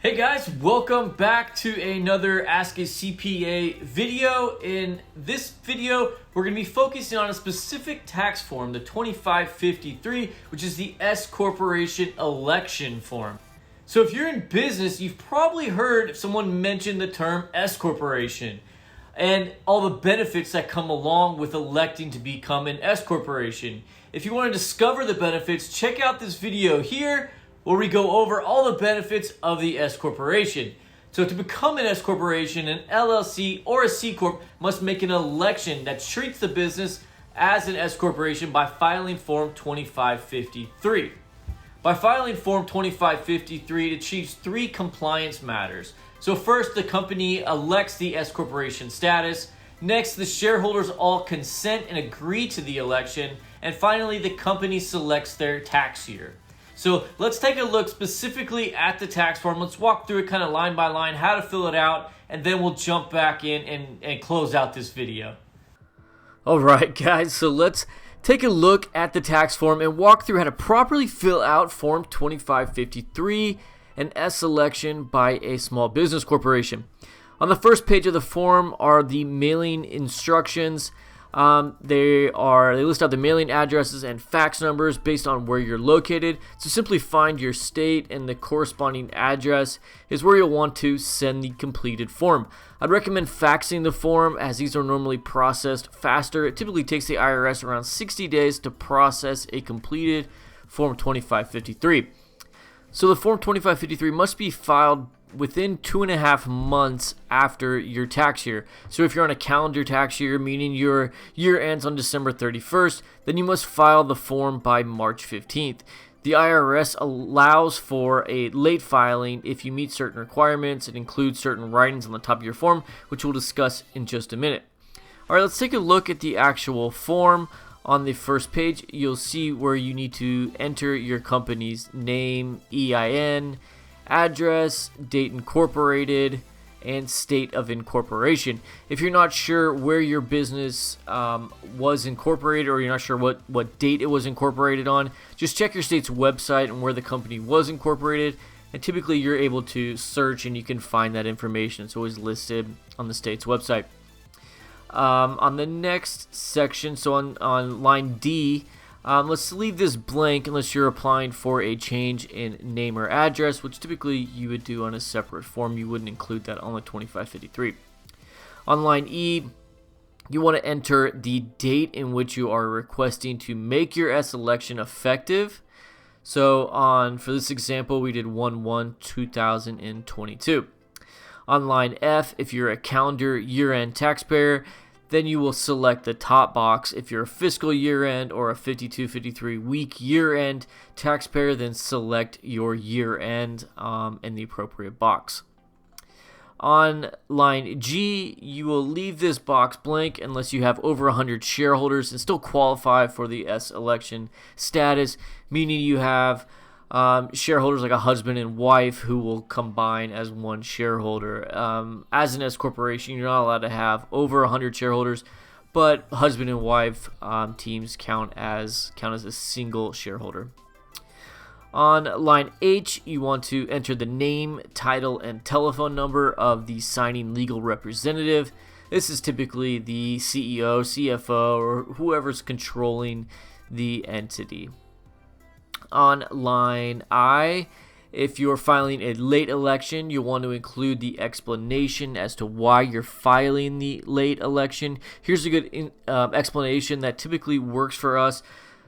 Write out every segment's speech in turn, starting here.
Hey guys, welcome back to another Ask a CPA video. In this video, we're going to be focusing on a specific tax form, the 2553, which is the S Corporation election form. So if you're in business, you've probably heard someone mention the term S Corporation and all the benefits that come along with electing to become an S Corporation. If you want to discover the benefits, check out this video here, where we go over all the benefits of the S Corporation. So to become an S Corporation, an LLC or a C Corp must make an election that treats the business as an S Corporation by filing Form 2553. By filing Form 2553, it achieves three compliance matters. So first, the company elects the S Corporation status. Next, the shareholders all consent and agree to the election. And finally, the company selects their tax year. So let's take a look specifically at the tax form. Let's walk through it kind of line by line, how to fill it out, and then we'll jump back in and close out this video. All right, guys, so let's take a look at the tax form and walk through how to properly fill out Form 2553, an S election by a small business corporation. On the first page of the form are the mailing instructions. They list out the mailing addresses and fax numbers based on where you're located. So simply find your state, and the corresponding address is where you'll want to send the completed form. I'd recommend faxing the form, as these are normally processed faster. It typically takes the IRS around 60 days to process a completed Form 2553. So the Form 2553 must be filed within 2.5 months after your tax year. So if you're on a calendar tax year, meaning your year ends on December 31st, then you must file the form by March 15th. The IRS allows for a late filing if you meet certain requirements. It includes certain writings on the top of your form, which we'll discuss in just a minute. All right, let's take a look at the actual form. On the first page, you'll see where you need to enter your company's name, EIN, address, date incorporated, and state of incorporation. If you're not sure where your business was incorporated, or you're not sure what date it was incorporated on, just check your state's website and where the company was incorporated, and typically you're able to search and you can find that information. It's always listed on the state's website. On the next section, so on line D, let's leave this blank unless you're applying for a change in name or address, which typically you would do on a separate form. You wouldn't include that on the 2553. On line E, you want to enter the date in which you are requesting to make your S election effective. So for this example, we did 1/1/2022. On line F, if you're a calendar year-end taxpayer, then you will select the top box. If you're a fiscal year-end or a 52-53 week year-end taxpayer, then select your year-end in the appropriate box. On line G, you will leave this box blank unless you have over 100 shareholders and still qualify for the S election status, meaning you have shareholders like a husband and wife who will combine as one shareholder. As an S corporation, you're not allowed to have over 100 shareholders, but husband and wife teams count as a single shareholder. On line H, you want to enter the name, title, and telephone number of the signing legal representative. This is typically the CEO, CFO, or whoever's controlling the entity. On line I, if you're filing a late election, you'll want to include the explanation as to why you're filing the late election. Here's a good explanation that typically works for us.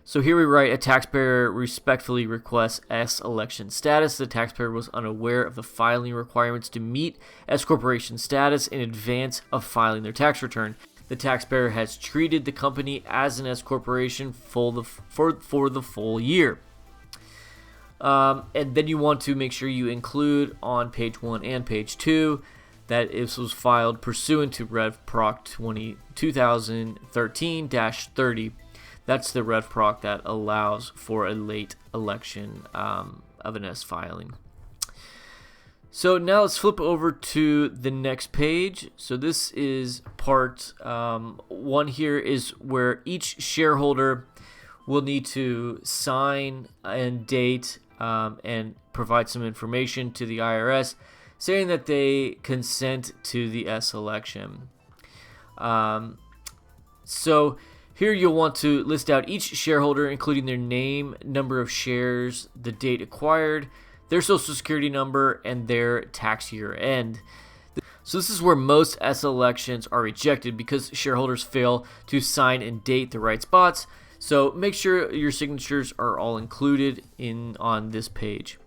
So here we write, a taxpayer respectfully requests S election status. The taxpayer was unaware of the filing requirements to meet S corporation status in advance of filing their tax return. The taxpayer has treated the company as an S corporation for the full year. And then you want to make sure you include on page 1 and page 2 that this was filed pursuant to Rev Proc 2013-30. That's the Rev Proc that allows for a late election of an S filing. So now let's flip over to the next page. So this is part 1 here, is where each shareholder will need to sign and date and provide some information to the IRS saying that they consent to the S election. So here you'll want to list out each shareholder, including their name, number of shares, the date acquired, their social security number, and their tax year end. So this is where most S elections are rejected because shareholders fail to sign and date the right spots. So make sure your signatures are all included on this page.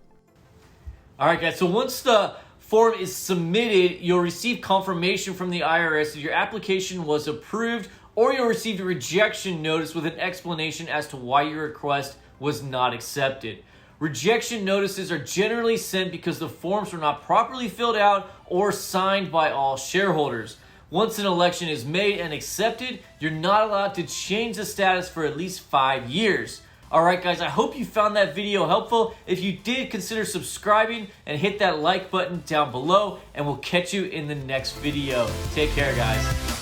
All right, guys, so once the form is submitted, you'll receive confirmation from the IRS that your application was approved, or you'll receive a rejection notice with an explanation as to why your request was not accepted. Rejection notices are generally sent because the forms were not properly filled out or signed by all shareholders. Once an election is made and accepted, you're not allowed to change the status for at least 5 years. Alright guys, I hope you found that video helpful. If you did, consider subscribing and hit that like button down below, and we'll catch you in the next video. Take care, guys.